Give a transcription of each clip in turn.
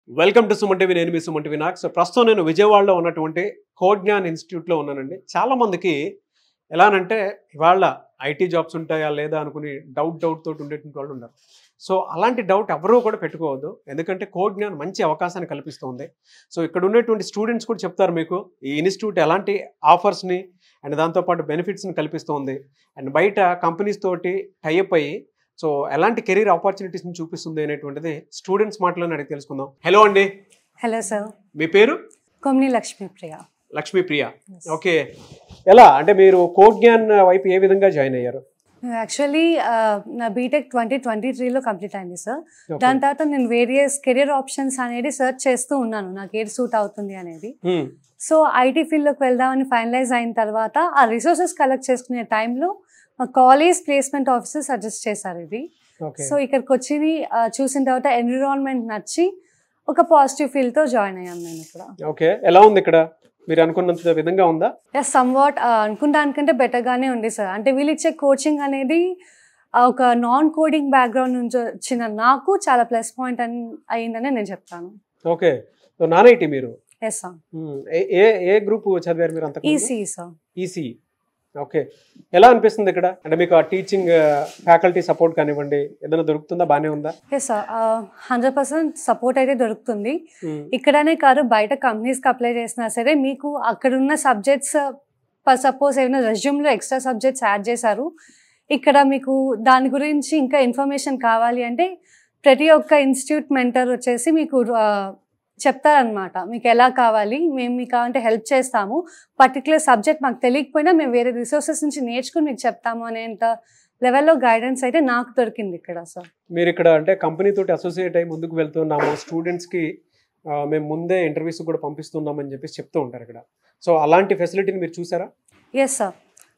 Welcome to Suman TV. నేను మీ Suman TV Nag. So ప్రస్తుతం నేను విజయవాడలో ఉన్నటువంటి కోజ్ఞాన్ ఇన్స్టిట్యూట్లో ఉన్నానండి. చాలామందికి ఎలానంటే ఇవాళ ఐటీ జాబ్స్ ఉంటాయా లేదా అనుకుని డౌట్ తోటి ఉండేటువంటి వాళ్ళు ఉన్నారు. సో అలాంటి డౌట్ ఎవరూ కూడా పెట్టుకోవద్దు, ఎందుకంటే కోజ్ఞాన్ మంచి అవకాశాన్ని కల్పిస్తుంది. సో ఇక్కడ ఉన్నటువంటి స్టూడెంట్స్ కూడా చెప్తారు మీకు ఈ ఇన్స్టిట్యూట్ ఎలాంటి ఆఫర్స్ని అండ్ దాంతోపాటు బెనిఫిట్స్ని కల్పిస్తుంది అండ్ బయట కంపెనీస్ తోటి టైఅప్ అయ్యి సో ఎలాంటి కెరీర్ ఆపర్చునిటీస్ని చూపిస్తుంది అనేటువంటిది స్టూడెంట్స్ మాటలోనే అడిగి తెలుసుకుందాం. హలో అండి. Hello sir. మీ పేరు? కొమ్ని లక్ష్మీప్రియ. లక్ష్మీప్రియ, ఓకే. ఎలా అంటే మీరు కోజ్ఞాన్ వైపు ఏ విధంగా జాయిన్ అయ్యారు? యాక్చువల్లీ నా బీటెక్ 2023లో కంప్లీట్ అయింది సార్. దాని తర్వాత నేను వేరియస్ కెరియర్ ఆప్షన్స్ అనేది సర్చ్ చేస్తూ ఉన్నాను, నాకు ఏది సూట్ అవుతుంది అనేది. సో ఐటీ ఫీల్డ్లోకి వెళ్దామని ఫైనలైజ్ అయిన తర్వాత ఆ రిసోర్సెస్ కలెక్ట్ చేసుకునే టైంలో మా కాలేజ్ ప్లేస్మెంట్ ఆఫీసర్ సజెస్ట్ చేశారు ఇది. సో ఇక్కడికి వచ్చి చూసిన తర్వాత ఎన్విరాన్మెంట్ నచ్చి ఒక పాజిటివ్ ఫీల్తో జాయిన్ అయ్యాను నేను ఇక్కడ. ఓకే, ఎలా ఉంది ఇక్కడ? మీరు అనుకున్నంత విధంగా ఉందా? సమ్ వాట్ అనుకున్న దానికంటే బెటర్గానే ఉంది సార్. అంటే వీళ్ళు ఇచ్చే కోచింగ్ అనేది ఒక నాన్ కోడింగ్ బ్యాక్గ్రౌండ్ నుంచి వచ్చిన నాకు చాలా ప్లస్ పాయింట్ అయిందని నేను చెప్తాను. ఓకే, సో నాన్ ఐటీ మీరు? Yes sir. ఏ గ్రూప్ చదివారు మీరు? అంత ఈసీ సార్. EC, okay. ఎలా అనిపిస్తుంది ఇక్కడ? అంటే మీకు ఆ టీచింగ్ ఫ్యాకల్టీ సపోర్ట్ కానివ్వండి ఏదైనా దొరుకుతుందా? బాగానే ఉందా? ఎస్ సార్, 100% సపోర్ట్ అయితే దొరుకుతుంది. ఇక్కడనే కాదు, బయట కంపెనీస్కి అప్లై చేసినా సరే మీకు అక్కడున్న సబ్జెక్ట్స్ సపోజ్ ఏమైనా రెజ్యూమ్లో ఎక్స్ట్రా సబ్జెక్ట్స్ యాడ్ చేశారు, ఇక్కడ మీకు దాని గురించి ఇంకా ఇన్ఫర్మేషన్ కావాలి అంటే ప్రతి ఒక్క ఇన్స్టిట్యూట్ మెంటర్ వచ్చేసి మీకు చెప్తారనమాట, మీకు ఎలా కావాలి, మేము మీకు కావాలంటే హెల్ప్ చేస్తాము, పర్టికులర్ సబ్జెక్ట్ మాకు తెలియకపోయినా మేము వేరే రిసోర్సెస్ నుంచి నేర్చుకుని మీకు చెప్తాము అనేంత లెవెల్లో గైడెన్స్ అయితే నాకు దొరికింది ఇక్కడ సార్. మీరు ఇక్కడ అంటే కంపెనీ తోటి అసోసియేట్ అయ్యి ముందుకు వెళ్తున్నాము, స్టూడెంట్స్కి మేము ముందే ఇంటర్వ్యూస్ కూడా పంపిస్తున్నామని చెప్పేసి చెప్తూ ఉంటారు ఇక్కడ. సో అలాంటి ఫెసిలిటీని మీరు చూసారా? ఎస్ సార్,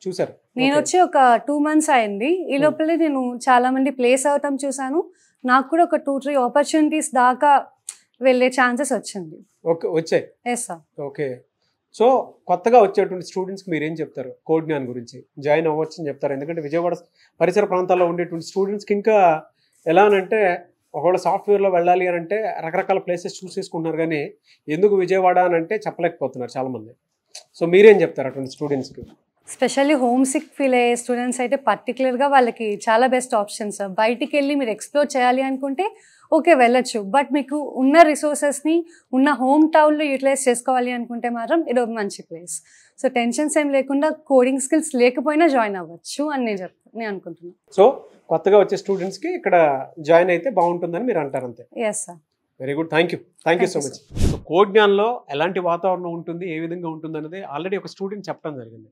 చూసారు. నేను వచ్చి ఒక 2 months అయింది. ఈ లోపలే నేను చాలా మంది ప్లేస్ అవటం చూసాను. నాకు కూడా ఒక 2-3 ఆపర్చునిటీస్ దాకా వెళ్ళే ఛాన్సెస్ వచ్చింది. ఓకే, వచ్చాయి. Yes sir. ఓకే, సో కొత్తగా వచ్చేటువంటి స్టూడెంట్స్కి మీరు ఏం చెప్తారు కోజ్ఞాన్ గురించి? జాయిన్ అవ్వచ్చు అని చెప్తారు, ఎందుకంటే విజయవాడ పరిసర ప్రాంతాల్లో ఉండేటువంటి స్టూడెంట్స్కి ఇంకా ఎలా అంటే ఒకవేళ సాఫ్ట్వేర్లో వెళ్ళాలి అని అంటే రకరకాల ప్లేసెస్ చూస్ చేసుకుంటున్నారు, కానీ ఎందుకు విజయవాడ అని అంటే చెప్పలేకపోతున్నారు చాలామంది. సో మీరేం చెప్తారు అటువంటి స్టూడెంట్స్కి? స్పెషల్లీ హోమ్ సిక్ ఫీల్ అయ్యే స్టూడెంట్స్ అయితే పర్టికులర్గా వాళ్ళకి చాలా బెస్ట్ ఆప్షన్స్. బయటికి వెళ్ళి మీరు ఎక్స్ప్లోర్ చేయాలి అనుకుంటే ఓకే వెళ్ళొచ్చు, బట్ మీకు ఉన్న రిసోర్సెస్ని ఉన్న హోమ్ టౌన్లో యూటిలైజ్ చేసుకోవాలి అనుకుంటే మాత్రం ఇది ఒక మంచి ప్లేస్. సో టెన్షన్స్ ఏం లేకుండా కోడింగ్ స్కిల్స్ లేకపోయినా జాయిన్ అవ్వచ్చు అని నేను అనుకుంటున్నాను. సో కొత్తగా వచ్చే స్టూడెంట్స్కి ఇక్కడ జాయిన్ అయితే బాగుంటుందని మీరు అంటారు, అంతే? Yes sir. Very good, thank you so much. So కోజ్ఞాన్లో ఎలాంటి వాతావరణం ఉంటుంది, ఏ విధంగా ఉంటుంది అనేది ఆల్రెడీ ఒక స్టూడెంట్ చెప్పడం జరిగింది.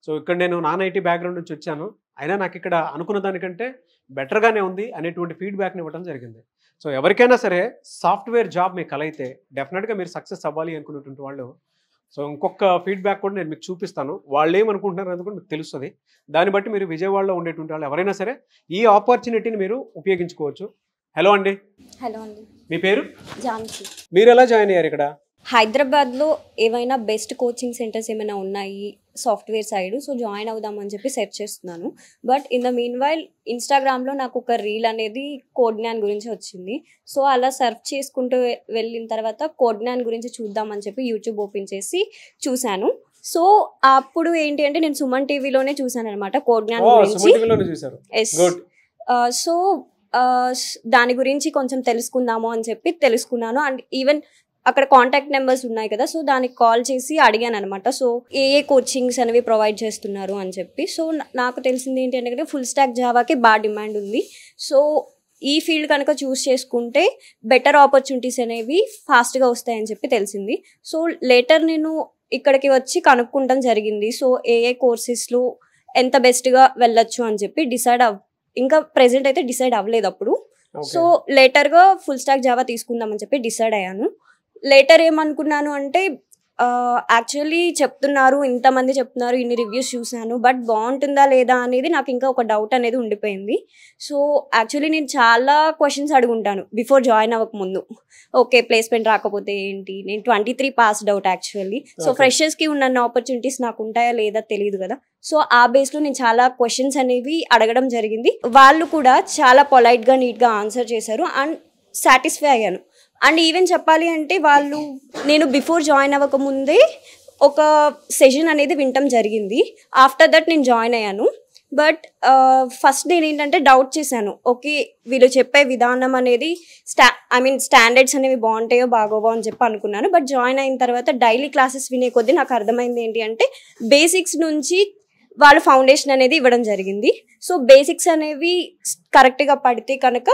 సో ఇక్కడ నేను నాన్ ఐటీ బ్యాక్గ్రౌండ్ నుంచి వచ్చాను, అయినా నాకు ఇక్కడ అనుకున్న దానికంటే బెటర్గానే ఉంది అనేటువంటి ఫీడ్బ్యాక్ని ఇవ్వడం జరిగింది. సో ఎవరికైనా సరే సాఫ్ట్వేర్ జాబ్ మీకు కలైతే డెఫినెట్గా మీరు సక్సెస్ అవ్వాలి అనుకునేటువంటి వాళ్ళు, సో ఇంకొక ఫీడ్బ్యాక్ కూడా నేను మీకు చూపిస్తాను, వాళ్ళు ఏమనుకుంటున్నారు అనేది కూడా మీకు తెలుస్తుంది. దాన్ని బట్టి మీరు విజయవాడలో ఉండేటువంటి వాళ్ళు ఎవరైనా సరే ఈ ఆపర్చునిటీని మీరు ఉపయోగించుకోవచ్చు. హలో అండి. హలో అండి. మీ పేరు? జాన్సీ. మీరు ఎలా జాయిన్ అయ్యారు ఇక్కడ? హైదరాబాద్లో ఏవైనా బెస్ట్ కోచింగ్ సెంటర్స్ ఏమైనా ఉన్నాయి సాఫ్ట్వేర్ సైడ్, సో జాయిన్ అవుదామని చెప్పి సెర్చ్ చేస్తున్నాను. But in the mean while ఇన్స్టాగ్రామ్లో నాకు ఒక రీల్ అనేది కోజ్ఞాన్ గురించి వచ్చింది. సో అలా సర్చ్ చేసుకుంటూ వెళ్ళిన తర్వాత కోజ్ఞాన్ గురించి చూద్దామని చెప్పి యూట్యూబ్ ఓపెన్ చేసి చూశాను. సో అప్పుడు ఏంటి అంటే నేను సుమన్ టీవీలోనే చూసాను అనమాట కోజ్ఞాన్ గురించి. ఎస్. సో దాని గురించి కొంచెం తెలుసుకుందాము అని చెప్పి తెలుసుకున్నాను. అండ్ ఈవెన్ అక్కడ కాంటాక్ట్ నెంబర్స్ ఉన్నాయి కదా, సో దానికి కాల్ చేసి అడిగాను అనమాట. సో ఏ కోచింగ్స్ అనేవి ప్రొవైడ్ చేస్తున్నారు అని చెప్పి. సో నాకు తెలిసింది ఏంటి అంటే ఫుల్ స్టాక్ జావాకి బాగా డిమాండ్ ఉంది. సో ఈ ఫీల్డ్ కనుక చూస్ చేసుకుంటే బెటర్ ఆపర్చునిటీస్ అనేవి ఫాస్ట్గా వస్తాయని చెప్పి తెలిసింది. సో లేటర్ నేను ఇక్కడికి వచ్చి కనుక్కుంటాం జరిగింది. సో ఏ కోర్సెస్లో ఎంత బెస్ట్గా వెళ్ళొచ్చు అని చెప్పి ఇంకా ప్రెసెంట్ అయితే డిసైడ్ అవ్వలేదు అప్పుడు. సో లేటర్గా ఫుల్ స్టాక్ జావా తీసుకుందామని చెప్పి డిసైడ్ అయ్యాను. లేటర్ ఏమనుకున్నాను అంటే యాక్చువల్లీ చెప్తున్నారు, ఇంతమంది చెప్తున్నారు, ఇన్ని రివ్యూస్ చూశాను, బట్ బాగుంటుందా లేదా అనేది నాకు ఇంకా ఒక డౌట్ అనేది ఉండిపోయింది. సో యాక్చువల్లీ నేను చాలా క్వశ్చన్స్ అడుగుంటాను బిఫోర్ జాయిన్ అవ్వకముందు. ఓకే, ప్లేస్మెంట్ రాకపోతే ఏంటి, నేను 23 పాస్డ్ అవుట్ యాక్చువల్లీ. సో ఫ్రెషర్స్కి ఉన్న ఆపర్చునిటీస్ నాకు ఉంటాయా లేదా తెలియదు కదా. సో ఆ బేస్లో నేను చాలా క్వశ్చన్స్ అనేవి అడగడం జరిగింది. వాళ్ళు కూడా చాలా పొలైట్గా నీట్గా ఆన్సర్ చేశారు అండ్ సాటిస్ఫై అయ్యాను. అండ్ ఈవెన్ చెప్పాలి అంటే వాళ్ళు నేను బిఫోర్ జాయిన్ అవ్వకముందే ఒక సెషన్ అనేది వినటం జరిగింది. ఆఫ్టర్ దట్ నేను జాయిన్ అయ్యాను. బట్ ఫస్ట్ నేను ఏంటంటే డౌట్ చేశాను, ఓకే వీళ్ళు చెప్పే విధానం అనేది స్టాండర్డ్స్ అనేవి బాగుంటాయో బాగోవో అని చెప్పి అనుకున్నాను. బట్ జాయిన్ అయిన తర్వాత డైలీ క్లాసెస్ వినే కొద్దీ నాకు అర్థమైంది ఏంటి అంటే బేసిక్స్ నుంచి వాళ్ళు ఫౌండేషన్ అనేది ఇవ్వడం జరిగింది. సో బేసిక్స్ అనేవి కరెక్ట్గా పడితే కనుక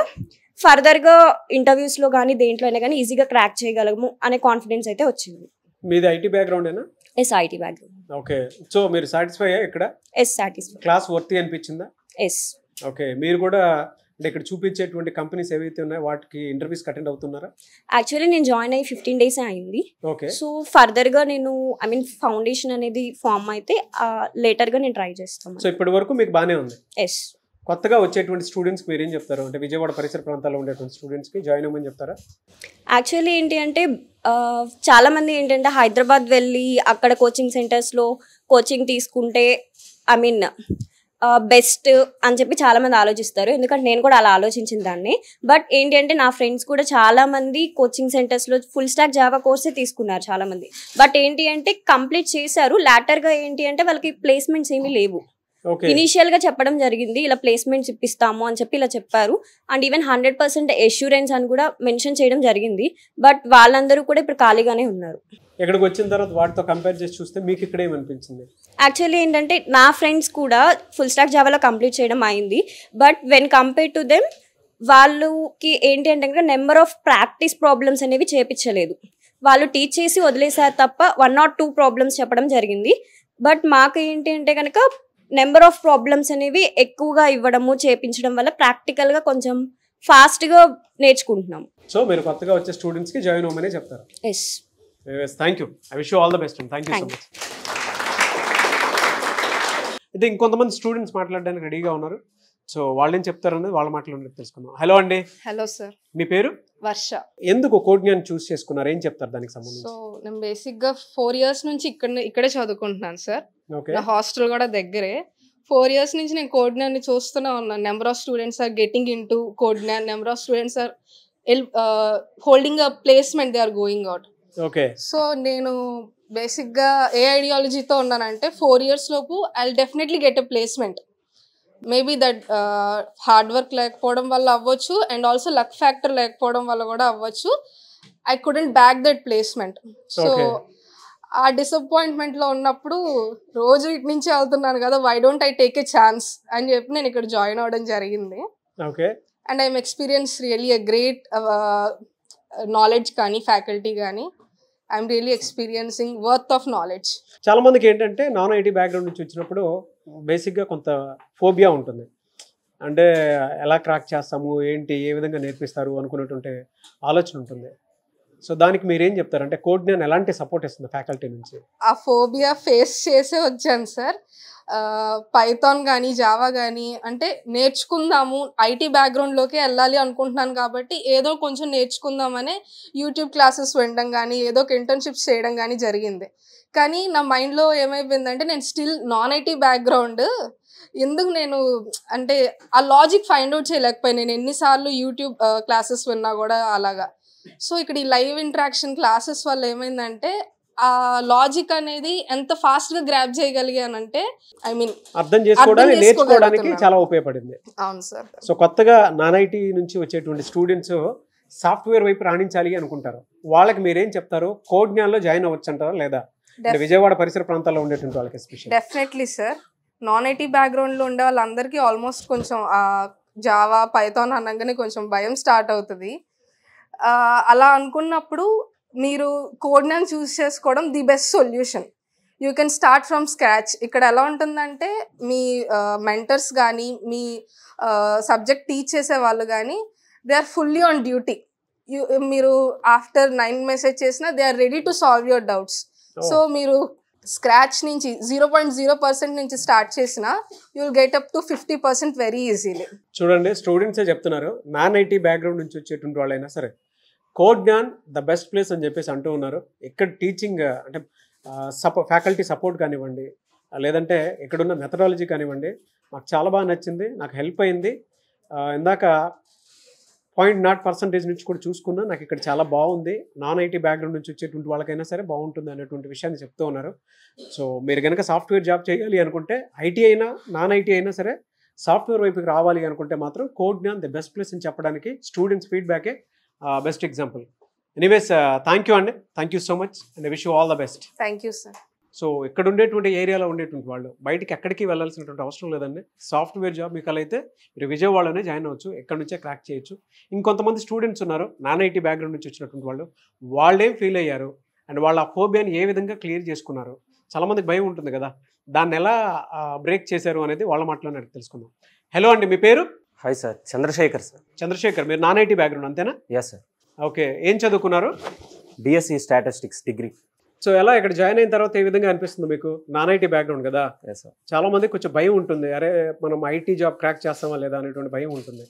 ఫర్దర్గా ఇంటర్వ్యూస్లో కానీ దేంట్లోనే కానీ ఈజీగా క్రాక్ చేయగలము అనే కాన్ఫిడెన్స్ అయితే వచ్చింది. మీది ఐటీ బ్యాక్గ్రౌండేనా? Yes, IT background. Okay, so మీరు సాటిస్ఫై అయ్యా ఇక్కడ? Yes, satisfy. క్లాస్ వర్తి అనిపించిందా? ఎస్. ఓకే, మీరు కూడా అంటే ఇక్కడ చూపించేటువంటి కంపెనీస్ ఏవైతే ఉన్నాయో వాటికి ఇంటర్వ్యూస్ అటెండ్ అవుతున్నారా? యాక్చువల్లీ నేను జాయిన్ అయ్యి 15 days అయింది. ఓకే, సో ఫర్దర్గా నేను ఫౌండేషన్ అనేది ఫామ్ అయితే లేటర్గా నేను ట్రై చేస్తాను. సో ఇప్పటి వరకు మీకు బాగానే ఉంది. ఎస్. కొత్తగా వచ్చేటువంటి స్టూడెంట్స్కి మీరు ఏం చెప్తారు? అంటే విజయవాడ పరిసర ప్రాంతాల్లో ఉండేటువంటి స్టూడెంట్స్కి జాయిన్ అవ్వమని చెప్తారా? యాక్చువల్లీ ఏంటి అంటే చాలామంది ఏంటంటే హైదరాబాద్ వెళ్ళి అక్కడ కోచింగ్ సెంటర్స్లో కోచింగ్ తీసుకుంటే బెస్ట్ అని చెప్పి చాలామంది ఆలోచిస్తారు. ఎందుకంటే నేను కూడా అలా ఆలోచించిన దాన్ని. బట్ ఏంటి అంటే నా ఫ్రెండ్స్ కూడా చాలామంది కోచింగ్ సెంటర్స్లో ఫుల్ స్టాక్ జావా కోర్సే తీసుకున్నారు చాలామంది. బట్ ఏంటి అంటే కంప్లీట్ చేశారు, లాటర్గా ఏంటి అంటే వాళ్ళకి ప్లేస్మెంట్స్ ఏమీ లేవు. ఇనీషియల్ గా చెప్పడం జరిగింది, ఇలా ప్లేస్మెంట్స్ ఇప్పిస్తాము అని చెప్పి ఇలా చెప్పారు. అండ్ ఈవెన్ 100% అష్యూరెన్స్ అని కూడా మెన్షన్ చేయడం జరిగింది. బట్ వాళ్ళందరూ కూడా ఇప్పుడు ఖాళీగానే ఉన్నారు. ఇక్కడికి వచ్చిన తర్వాత వాటితో కంపేర్ చేసి చూస్తే మీకు ఇక్కడ ఏమనిపించింది? యాక్చువల్లీ ఏంటంటే నా ఫ్రెండ్స్ కూడా ఫుల్ స్టాక్ జావాలో కంప్లీట్ చేయడం అయింది. But when compare to them వాళ్ళకి ఏంటి అంటే నెంబర్ ఆఫ్ ప్రాక్టీస్ ప్రాబ్లమ్స్ అనేవి చేపించలేదు. వాళ్ళు టీచ్ చేసి వదిలేసారు తప్ప 1 or 2 ప్రాబ్లమ్స్ చెప్పడం జరిగింది. బట్ మాకు ఏంటి అంటే కనుక నెంబర్ ఆఫ్ ప్రాబ్లమ్స్ అనేవి ఎక్కువగా ఇవ్వడము చేపించడం వల్ల ప్రాక్టికల్గా కొంచెం ఫాస్ట్గా నేర్చుకుంటున్నాం. సో మీరు కొత్తగా వచ్చే స్టూడెంట్స్కి జాయిన్ అవ్వమని చెప్తారు? Yes. Thank you. I wish you all the best. Thank you so much. అయితే ఇంకొంతమంది స్టూడెంట్స్ మాట్లాడడానికి రెడీగా ఉన్నారు. సో వాళ్ళేం చెప్తారనేది వాళ్ళ మాటలు తెలుసుకుందాం. హలో అండి. Hello sir. మీ పేరు? వర్ష. ఎందుకు కోడ్జ్ఞాన్ చూస్ చేసుకున్నారు, ఏం చెప్తారు దానికి సంబంధించి? సో నేను బేసిక్గా 4 years నుంచి ఇక్కడే చదువుకుంటున్నాను సార్. నా హాస్టల్ కూడా దగ్గరే. 4 years నుంచి నేను కోడ్జ్ఞాన్ని చూస్తూనే ఉన్నాను. Number of students are getting into Codegnan, number of students are holding a placement, they are going out. Okay. So నేను బేసిక్గా ఏ ఐడియాలజీతో ఉన్నానంటే 4 years లోపు I will definitely get a placement. Maybe that hard work లేకపోవడం వల్ల అవ్వచ్చు, and also luck factor లేకపోవడం వల్ల కూడా అవ్వచ్చు. I couldn't back that placement. So ఆ డిసప్పాయింట్మెంట్లో ఉన్నప్పుడు రోజు ఇటు నుంచి వెళ్తున్నాను కదా, why don't I take a chance అని చెప్పి నేను ఇక్కడ జాయిన్ అవ్వడం జరిగింది. Okay. And I'm experience really a great knowledge కానీ ఫ్యాకల్టీ కానీ I'm really experiencing worth of knowledge. చాలా మందికి ఏంటంటే నాన్ ఐటీ బ్యాక్గ్రౌండ్ నుంచి వచ్చినప్పుడు బేసిక్గా కొంత ఫోబియా ఉంటుంది. అంటే ఎలా క్రాక్ చేస్తాము, ఏంటి, ఏ విధంగా నేర్పిస్తారు అనుకున్నటువంటి ఆలోచన ఉంటుంది. సో దానికి మీరేం చెప్తారు? అంటే కోడ్జ్ఞాన్ ఎలాంటి సపోర్ట్ ఇస్తుంది ఫ్యాకల్టీ నుంచి? ఆ ఫోబియా ఫేస్ చేసే వచ్చాను సార్. పైథాన్ కానీ జావా కానీ అంటే నేర్చుకుందాము, ఐటీ బ్యాక్గ్రౌండ్లోకి వెళ్ళాలి అనుకుంటున్నాను కాబట్టి ఏదో కొంచెం నేర్చుకుందామనే యూట్యూబ్ క్లాసెస్ వినడం కానీ ఏదో ఒక ఇంటర్న్షిప్స్ చేయడం కానీ జరిగింది. కానీ నా మైండ్లో ఏమైపోయిందంటే నేను స్టిల్ నాన్ ఐటీ బ్యాక్గ్రౌండ్, ఎందుకు నేను అంటే ఆ లాజిక్ ఫైండ్ అవుట్ చేయలేకపోయాను నేను ఎన్నిసార్లు యూట్యూబ్ క్లాసెస్ విన్నా కూడా అలాగా. సో ఇక్కడ ఈ లైవ్ ఇంటరాక్షన్ క్లాసెస్ వల్ల ఏమైందంటే ఆ లాజిక్ అనేది ఎంత ఫాస్ట్ గా గ్రాబ్ చేయగలిగానంటే అర్థం చేసుకోవడానికి నేర్చుకోవడానికి చాలా ఉపయోగపడింది. అవును సార్. సో కొత్తగా నాన్ ఐటీ నుంచి వచ్చేటువంటి స్టూడెంట్స్ సాఫ్ట్వేర్ వైపు రాణించాలి అనుకుంటారు, వాళ్ళకి మీరేం చెప్తారు? కోడ్జ్ఞాన్లో జాయిన్ అవ్వచ్చు అంటారా లేదా? విజయవాడ పరిసర ప్రాంతాల్లో ఉండేటువంటి వాళ్ళకి especially. Definitely sir. Non IT బ్యాక్గ్రౌండ్లో ఉండే వాళ్ళందరికీ ఆల్మోస్ట్ కొంచెం జావా పైథాన్ అనగానే కొంచెం భయం స్టార్ట్ అవుతుంది. అలా అనుకున్నప్పుడు మీరు కోడ్జ్ఞాన్ చూస్ చేసుకోవడం the best solution. You can start from scratch. ఇక్కడ ఎలా ఉంటుందంటే మీ మెంటర్స్ కానీ మీ సబ్జెక్ట్ టీచ్ చేసే వాళ్ళు కానీ they are fully on duty. మీరు ఆఫ్టర్ 9 మెసేజ్ చేసినా they are ready to solve your doubts. So మీరు స్క్రాచ్ నుంచి 0.0% నుంచి స్టార్ట్ చేసినా you will get up to 50% very easily. చూడండి, స్టూడెంట్సే చెప్తున్నారు, నాన్ ఐటీ బ్యాక్గ్రౌండ్ నుంచి వచ్చేటువంటి వాళ్ళైనా సరే కోడ్జ్ఞాన్ ద బెస్ట్ ప్లేస్ అని చెప్పేసి అంటూ ఉన్నారు. ఇక్కడ టీచింగ్ అంటే ఫ్యాకల్టీ సపోర్ట్ కానివ్వండి, లేదంటే ఇక్కడున్న మెథడాలజీ కానివ్వండి, మాకు చాలా బాగా నచ్చింది, నాకు హెల్ప్ అయింది. ఇందాక 0.0% నుంచి కూడా చూసుకున్నా నాకు ఇక్కడ చాలా బాగుంది, నాన్ ఐటీ బ్యాక్గ్రౌండ్ నుంచి వచ్చేటువంటి వాళ్ళకైనా సరే బాగుంటుంది అనేటువంటి విషయాన్ని చెప్తూ ఉన్నారు. సో మీరు కనుక సాఫ్ట్వేర్ జాబ్ చేయాలి అనుకుంటే ఐటీ అయినా నాన్ ఐటీ అయినా సరే సాఫ్ట్వేర్ వైపుకి రావాలి అనుకుంటే మాత్రం Codegnan the best place అని చెప్పడానికి స్టూడెంట్స్ ఫీడ్బ్యాకే best example. Anyways thank you అండి, thank you so much and wish you all the best. Thank you sir. So ఇక్కడ ఉండేటువంటి ఏరియాలో ఉండేటువంటి వాళ్ళు బయటికి ఎక్కడికి వెళ్ళాల్సినటువంటి అవసరం లేదండి. సాఫ్ట్వేర్ జాబ్ మీకు అలా అయితే మీరు విజయవాడలోనే జాయిన్ అవ్వచ్చు, ఎక్కడి నుంచే క్రాక్ చేయొచ్చు. ఇంకొంతమంది స్టూడెంట్స్ ఉన్నారు నాన్ ఐటీ బ్యాక్గ్రౌండ్ నుంచి వచ్చినటువంటి వాళ్ళు, వాళ్ళేం ఫీల్ అయ్యారు అండ్ వాళ్ళ ఆ ఫోబియాని ఏ విధంగా క్లియర్ చేసుకున్నారు. చాలామందికి భయం ఉంటుంది కదా, దాన్ని ఎలా బ్రేక్ చేశారు అనేది వాళ్ళ మాటలోనే తెలుసుకుందాం. హలో అండి, మీ పేరు? Hi sir, Chandrashekar sir. Chandrashekar, మీరు నాన్ ఐటీ బ్యాక్గ్రౌండ్ అంతేనా? Yes sir. ఓకే, ఏం చదువుకున్నారు? BSc statistics degree. సో ఎలా ఇక్కడ జాయిన్ అయిన తర్వాత ఏ విధంగా అనిపిస్తుంది మీకు? నాన్ ఐటీ బ్యాక్గ్రౌండ్ కదా, ఎస్ సార్. చాలా మందికి కొంచెం భయం ఉంటుంది, అరే మనం ఐటీ జాబ్ క్రాక్ చేస్తామా లేదా అనేటువంటి భయం ఉంటుంది.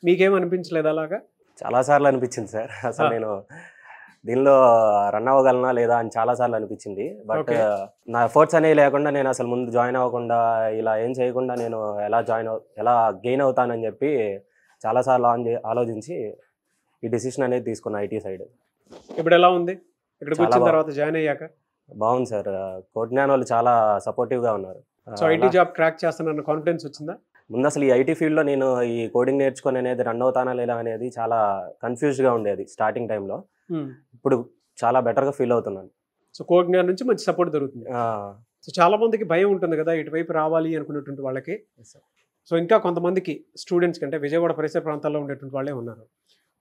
మీకేం అనిపించలేదు అలాగా? చాలాసార్లు అనిపించింది సార్. అసలు నేను దీనిలో రన్ అవ్వగలనా లేదా అని చాలాసార్లు అనిపించింది. బట్ నా ఎఫర్ట్స్ అనేవి లేకుండా నేను అసలు ముందు జాయిన్ అవ్వకుండా ఇలా ఏం చేయకుండా నేను ఎలా గెయిన్ అవుతానని చెప్పి చాలాసార్లు ఆలోచించి ఈ డెసిషన్ అనేది తీసుకున్నా ఐటీ సైడ్. ఇప్పుడు ఎలా ఉంది ఇక్కడికి వచ్చిన తర్వాత జాయిన్ అయ్యాక? బాగుంది సార్, కోడ్ జ్ఞాన్ వాళ్ళు చాలా సపోర్టివ్గా ఉన్నారు. సో ఐటీ జాబ్ క్రాక్ చేస్తానన్న కాన్ఫిడెన్స్ వచ్చిందా? ముందు అసలు ఈ ఐటీ ఫీల్డ్లో నేను ఈ కోడింగ్ నేర్చుకొని అనేది రన్ అవుతానా లేదా అనేది చాలా కన్ఫ్యూజ్గా ఉండేది స్టార్టింగ్ టైంలో. ఇప్పుడు చాలా బెటర్గా ఫీల్ అవుతున్నాను. సో కోడ్ జ్ఞాన్ నుంచి మంచి సపోర్ట్ దొరుకుతుంది. సో చాలా మందికి భయం ఉంటుంది కదా ఇటువైపు రావాలి అనుకునేటువంటి వాళ్ళకి. సో ఇంకా కొంతమందికి స్టూడెంట్స్ కంటే విజయవాడ పరిసర ప్రాంతాల్లో ఉండేటువంటి వాళ్ళే ఉన్నారు,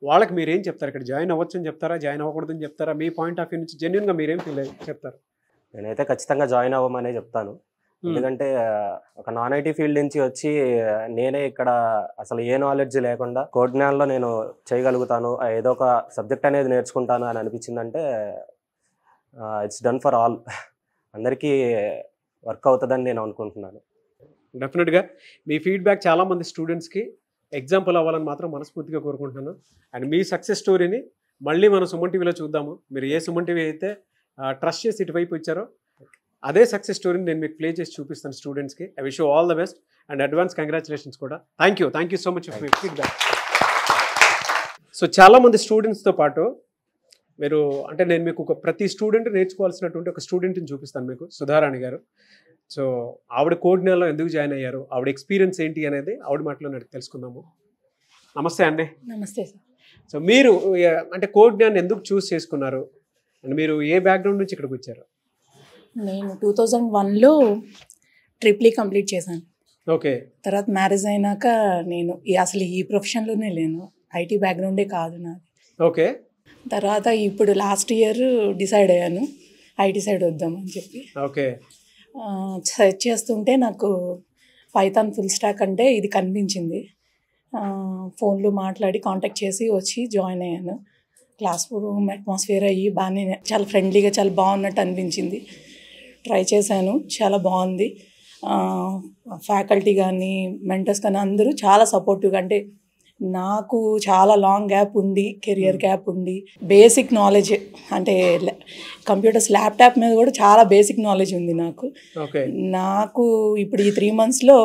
వాళ్ళకి మీరేం చెప్తారు? ఇక్కడ జాయిన్ అవ్వచ్చు అని చెప్తారా, జాయిన్ అవ్వకూడదని చెప్తారా? మీ పాయింట్ ఆఫ్ వ్యూ నుంచి జెన్యున్గా మీరేం ఫీల్ చెప్తారు? నేనైతే ఖచ్చితంగా జాయిన్ అవ్వమనే చెప్తాను. ఎందుకంటే ఒక నాన్ ఐటీ ఫీల్డ్ నుంచి వచ్చి నేనే ఇక్కడ అసలు ఏ నాలెడ్జ్ లేకుండా కోడ్ జ్ఞాన్లో నేను చేయగలుగుతాను, ఏదో ఒక సబ్జెక్ట్ అనేది నేర్చుకుంటాను అని అనిపించిందంటే ఇట్స్ డన్ ఫర్ ఆల్, అందరికీ వర్క్ అవుతుందని నేను అనుకుంటున్నాను. డెఫినెట్గా మీ ఫీడ్బ్యాక్ చాలామంది స్టూడెంట్స్కి ఎగ్జాంపుల్ అవ్వాలని మాత్రం మనస్ఫూర్తిగా కోరుకుంటున్నాను. అండ్ మీ సక్సెస్ స్టోరీని మళ్ళీ మనం సుమన్ టీవీలో చూద్దాము. మీరు ఏ సుమన్ టీవీ అయితే ట్రస్ట్ చేసి ఇటువైపు ఇచ్చారో అదే సక్సెస్ స్టోరీని నేను మీకు ప్లే చేసి చూపిస్తాను స్టూడెంట్స్కి. I wish you all the best and advance congratulations కూడా. Thank you so much for me feedback. So చాలామంది స్టూడెంట్స్తో పాటు మీరు అంటే నేను మీకు ప్రతి స్టూడెంట్ నేర్చుకోవాల్సినటువంటి ఒక స్టూడెంట్ని చూపిస్తాను మీకు, సుధారాణి గారు. సో ఆవిడ కోడ్ జ్ఞాన్లో ఎందుకు జాయిన్ అయ్యారు, ఆవిడ ఎక్స్పీరియన్స్ ఏంటి అనేది ఆవిడ మాటలో నాకు తెలుసుకుందాము. నమస్తే అండి. నమస్తే సార్. సో మీరు అంటే కోడ్ జ్ఞాన్ ఎందుకు చూస్ చేసుకున్నారు అండ్ మీరు ఏ బ్యాక్గ్రౌండ్ నుంచి ఇక్కడికి వచ్చారు? నేను 2001లో ట్రిప్లీ కంప్లీట్ చేశాను. ఓకే. తర్వాత మ్యారేజ్ అయినాక నేను అసలు ఈ ప్రొఫెషన్లోనే లేను, ఐటీ బ్యాక్గ్రౌండే కాదు నాది. ఓకే. తర్వాత ఇప్పుడు లాస్ట్ ఇయర్ డిసైడ్ అయ్యాను ఐటీ సైడ్ వద్దామని చెప్పి. ఓకే. సెర్చ్ చేస్తుంటే నాకు పైథాన్ ఫుల్ స్టాక్ అంటే ఇది కనిపించింది. ఫోన్లో మాట్లాడి కాంటాక్ట్ చేసి వచ్చి జాయిన్ అయ్యాను. క్లాస్ రూమ్ అట్మాస్ఫియర్ అయ్యి బాగానే చాలా ఫ్రెండ్లీగా చాలా బాగున్నట్టు అనిపించింది. ట్రై చేశాను, చాలా బాగుంది. ఫ్యాకల్టీ కానీ మెంటర్స్ కానీ అందరూ చాలా సపోర్టివ్గా, అంటే నాకు చాలా లాంగ్ గ్యాప్ ఉండి కెరియర్ గ్యాప్ ఉండి బేసిక్ నాలెడ్జ్ అంటే కంప్యూటర్స్ ల్యాప్టాప్ మీద కూడా చాలా బేసిక్ నాలెడ్జ్ ఉంది నాకు ఇప్పుడు ఈ 3 monthsలో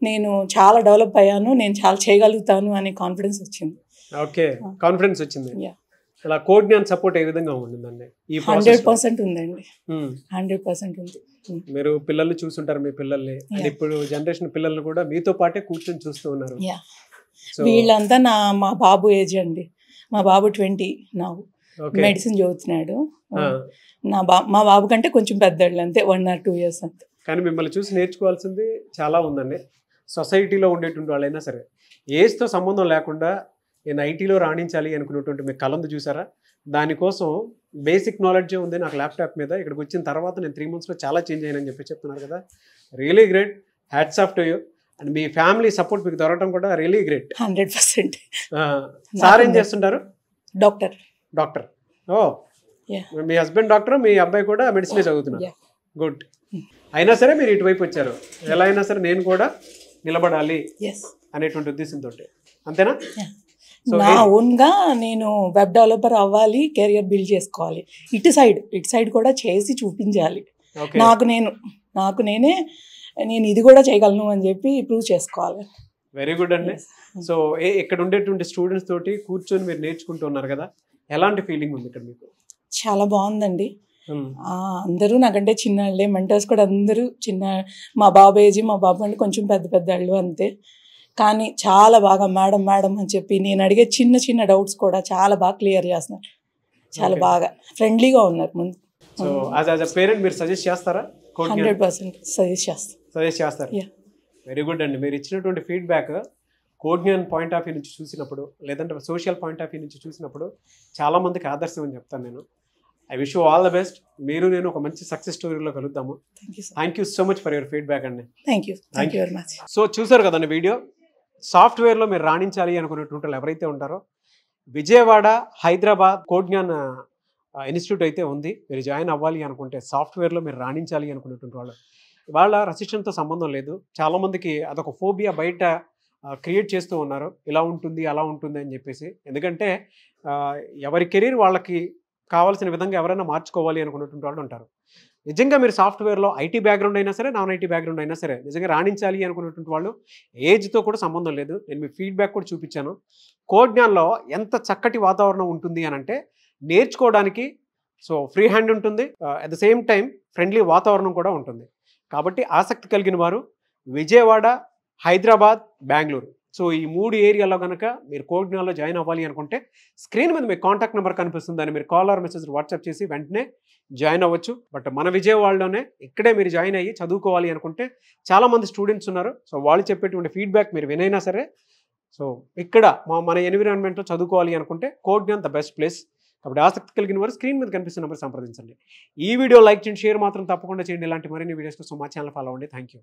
నేను చాలా డెవలప్ అయ్యాను, నేను చాలా చేయగలుగుతాను అనే కాన్ఫిడెన్స్ వచ్చింది. ఓకే, కాన్ఫిడెన్స్ వచ్చింది. ఇలా కోడ్ జ్ఞాన్ సపోర్ట్ ఏ విధంగా ఉండిందండి? 100% ఉందండి, 100% ఉంది. మీరు పిల్లల్ని చూస్తుంటారు, మీ పిల్లల్ని ఇప్పుడు జనరేషన్ పిల్లల్ని కూడా మీతో పాటే కూర్చొని చూస్తూ ఉన్నారు. వీళ్ళంతా మా బాబు ఏజ్ అండి. మా బాబు 20 నాకు మెడిసిన్ చదువుతున్నాడు. మా బాబు కంటే కొంచెం పెద్దవాళ్ళు, అంతే 1 or 2 years అంతే. కానీ మిమ్మల్ని చూసి నేర్చుకోవాల్సింది చాలా ఉందండి. సొసైటీలో ఉండేటువంటి వాళ్ళైనా సరే ఏజ్తో సంబంధం లేకుండా నేను ఐటీలో రాణించాలి అనుకునేటువంటి మీ కలందు చూసారా? దానికోసం బేసిక్ నాలెడ్జే ఉంది నాకు ల్యాప్టాప్ మీద. ఇక్కడికి వచ్చిన తర్వాత నేను 3 monthsలో చాలా చేంజ్ అయ్యానని చెప్తున్నారు కదా, really great. Hats off to you. And me family support మీకు దొరకడం కూడా రియలీ గ్రేట్. 100%. సార్ ఏం చేస్తుంటారు? డాక్టర్. ఓ, మీ హస్బెండ్ డాక్టర్, మీ అబ్బాయి కూడా మెడిసిన్ చదువుతున్నారు. గుడ్. అయినా సరే మీరు ఇటువైపు వచ్చారు, ఎలా అయినా సరే నేను కూడా నిలబడాలి అనేటువంటి ఉద్దేశంతో, అంతేనా? నా ఓన్గా నేను వెబ్ డెవలపర్ అవ్వాలి, కెరియర్ బిల్డ్ చేసుకోవాలి, ఇటు సైడ్ కూడా చేసి చూపించాలి. నాకు నేనే నేను ఇది కూడా చేయగలను అని చెప్పి ప్రూవ్ చేసుకోవాలి. వెరీ గుడ్ అండి. సో ఇక్కడ ఉండేటువంటి స్టూడెంట్స్ తోటి కూర్చొని మీరు నేర్చుకుంటూ ఉన్నారు కదా, ఎలాంటి ఫీలింగ్ ఉంది ఇక్కడ మీకు? చాలా బాగుందండి. అందరూ నాకంటే చిన్న వాళ్ళే, మెంటర్స్ కూడా అందరూ చిన్న, మా బాబు ఏజ్, మా బాబు అంటే కొంచెం పెద్ద పెద్ద వాళ్ళు అంతే. కానీ చాలా బాగా మేడం మేడం అని చెప్పి నేను అడిగే చిన్న చిన్న డౌట్స్ కూడా చాలా బాగా క్లియర్ చేస్తున్నారు. చాలా బాగా ఫ్రెండ్లీగా ఉన్నారు. ముందు సో యాజ్ అ పేరెంట్ మీరు సజెస్ట్ చేస్తారా? 100% సజెస్ట్ చేస్తారు. వెరీ గుడ్ అండి. మీరు ఇచ్చినటువంటి ఫీడ్బ్యాక్ కోడ్జ్ఞాన్ పాయింట్ ఆఫ్ వ్యూ నుంచి చూసినప్పుడు, లేదంటే సోషల్ పాయింట్ ఆఫ్ వ్యూ నుంచి చూసినప్పుడు చాలా మందికి ఆదర్శం అని చెప్తాను నేను. I wish you all the best. మీరు నేను ఒక మంచి సక్సెస్ స్టోరీలో కలుద్దాము. Thank you so much for your feedback అండి. Thank you very much. So చూసారు కదండి వీడియో. సాఫ్ట్వేర్లో మీరు రాణించాలి అనుకునేటువంటి వాళ్ళు ఎవరైతే ఉంటారో, విజయవాడ, హైదరాబాద్ కోడ్జ్ఞాన్ ఇన్స్టిట్యూట్ అయితే ఉంది. మీరు జాయిన్ అవ్వాలి అనుకుంటే, సాఫ్ట్వేర్లో మీరు రాణించాలి అనుకునేటువంటి వాళ్ళు, వాళ్ళ రెసిస్టెన్స్తో సంబంధం లేదు. చాలామందికి అదొక ఫోబియా బయట క్రియేట్ చేస్తూ ఉన్నారు, ఇలా ఉంటుంది అలా ఉంటుంది అని చెప్పేసి. ఎందుకంటే ఎవరి కెరీర్ వాళ్ళకి కావాల్సిన విధంగా ఎవరైనా మార్చుకోవాలి అనుకునేటువంటి వాళ్ళు ఉంటారు. నిజంగా మీరు సాఫ్ట్వేర్లో ఐటీ బ్యాక్గ్రౌండ్ అయినా సరే, నాన్ ఐటీ బ్యాక్గ్రౌండ్ అయినా సరే, నిజంగా రాణించాలి అనుకునేటువంటి వాళ్ళు ఏజ్తో కూడా సంబంధం లేదు. నేను మీ ఫీడ్బ్యాక్ కూడా చూపించాను. కోడ్జ్ఞాన్లో ఎంత చక్కటి వాతావరణం ఉంటుంది అని అంటే, నేర్చుకోవడానికి సో ఫ్రీ హ్యాండ్ ఉంటుంది, at the same time friendly వాతావరణం కూడా ఉంటుంది. కాబట్టి ఆసక్తి కలిగిన వారు విజయవాడ, హైదరాబాద్, బెంగళూరు, సో ఈ 3 ఏరియాలో కనుక మీరు కోడ్జ్ఞాన్లో జాయిన్ అవ్వాలి అనుకుంటే, స్క్రీన్ మీద మీకు కాంటాక్ట్ నెంబర్ కనిపిస్తుంది, దాన్ని మీరు కాల్ ఆర్ మెసేజ్ వాట్సాప్ చేసి వెంటనే జాయిన్ అవ్వచ్చు. బట్ మన విజయవాడలోనే ఇక్కడే మీరు జాయిన్ అయ్యి చదువుకోవాలి అనుకుంటే చాలామంది స్టూడెంట్స్ ఉన్నారు. సో వాళ్ళు చెప్పేటువంటి ఫీడ్బ్యాక్ మీరు వినైనా సరే, సో ఇక్కడ మన ఎన్విరాన్మెంట్లో చదువుకోవాలి అనుకుంటే కోడ్జ్ఞాన్ ద బెస్ట్ ప్లేస్. కాబట్టి ఆసక్తి కలిగిన వారు స్క్రీన్ మీద కనిపిస్తున్న నెంబర్ సంప్రదించండి. ఈ వీడియో లైక్ చేయండి, షేర్ మాత్రం తప్పకుండా చేయండి. ఇలాంటి మరిన్ని వీడియోస్ కోసం మా ఛానల్ ఫాలో అవ్వండి. Thank you.